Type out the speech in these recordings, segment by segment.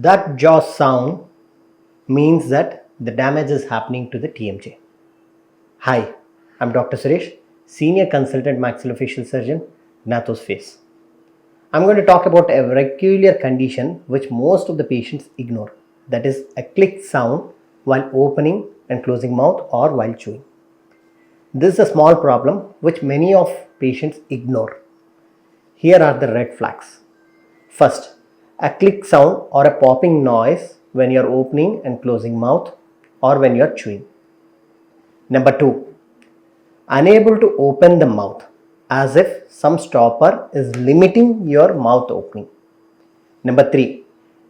That jaw sound means that the damage is happening to the TMJ. Hi, I'm Dr. Suresh, Senior Consultant Maxillofacial Surgeon, Gnathos face. I'm going to talk about a peculiar condition which most of the patients ignore, that is a click sound while opening and closing mouth or while chewing. This is a small problem which many of patients ignore. Here are the red flags. First, a click sound or a popping noise when you are opening and closing mouth or when you are chewing. Number 2, unable to open the mouth as if some stopper is limiting your mouth opening. Number 3,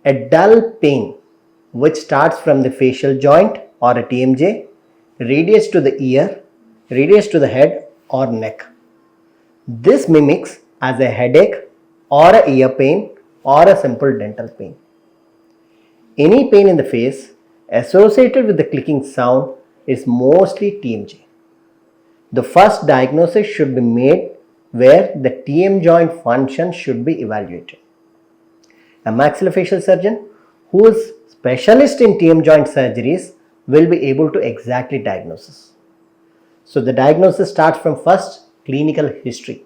a dull pain which starts from the facial joint or a TMJ, radiates to the ear, radiates to the head or neck. This mimics as a headache or a ear pain or a simple dental pain. Any pain in the face associated with the clicking sound is mostly TMJ. The first diagnosis should be made where the TM joint function should be evaluated. A maxillofacial surgeon who is specialist in TM joint surgeries will be able to exactly diagnose this. So the diagnosis starts from first clinical history.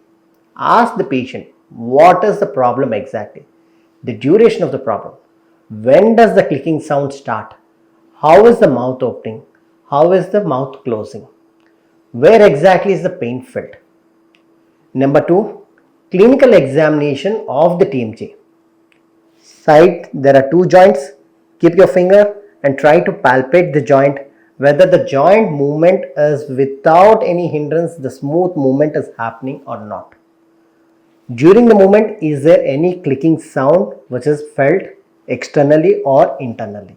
Ask the patient what is the problem exactly, the duration of the problem, when does the clicking sound start, how is the mouth opening, how is the mouth closing, where exactly is the pain felt. Number 2, clinical examination of the TMJ. Side, there are two joints. Keep your finger and try to palpate the joint, whether the joint movement is without any hindrance, the smooth movement is happening or not. During the movement, is there any clicking sound which is felt externally or internally?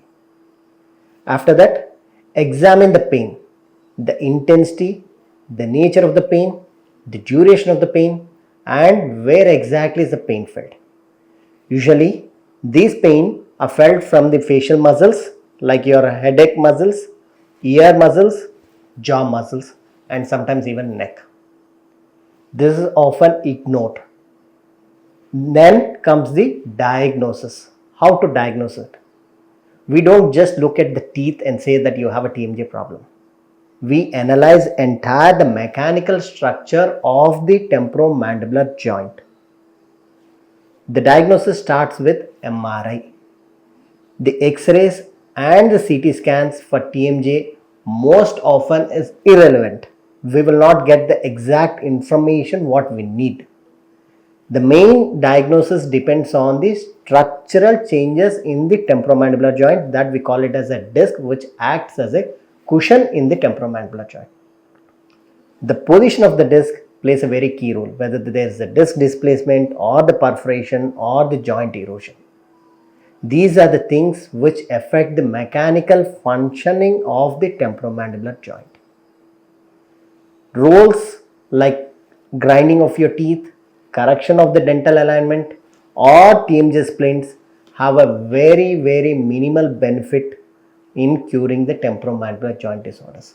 After that, examine the pain, the intensity, the nature of the pain, the duration of the pain, and where exactly is the pain felt. Usually, these pain are felt from the facial muscles like your headache muscles, ear muscles, jaw muscles, and sometimes even neck. This is often ignored. Then comes the diagnosis. How to diagnose it? We don't just look at the teeth and say that you have a TMJ problem. We analyze entire the mechanical structure of the temporomandibular joint. The diagnosis starts with MRI. The X-rays and the CT scans for TMJ most often is irrelevant. We will not get the exact information what we need. The main diagnosis depends on the structural changes in the temporomandibular joint, that we call it as a disc, which acts as a cushion in the temporomandibular joint. The position of the disc plays a very key role, whether there is a disc displacement or the perforation or the joint erosion. These are the things which affect the mechanical functioning of the temporomandibular joint. Roles like grinding of your teeth, correction of the dental alignment or TMJ splints have a very minimal benefit in curing the temporomandibular joint disorders.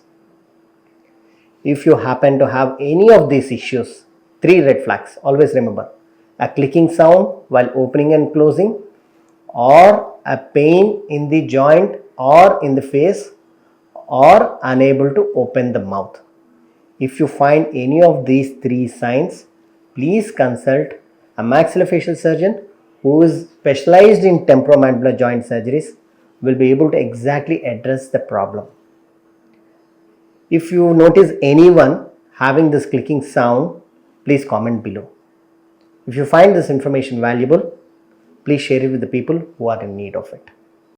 If you happen to have any of these issues, 3 red flags, always remember: a clicking sound while opening and closing, or a pain in the joint or in the face, or unable to open the mouth. If you find any of these 3 signs, please consult a maxillofacial surgeon who is specialized in temporomandibular joint surgeries, will be able to exactly address the problem. If you notice anyone having this clicking sound, please comment below. If you find this information valuable, please share it with the people who are in need of it.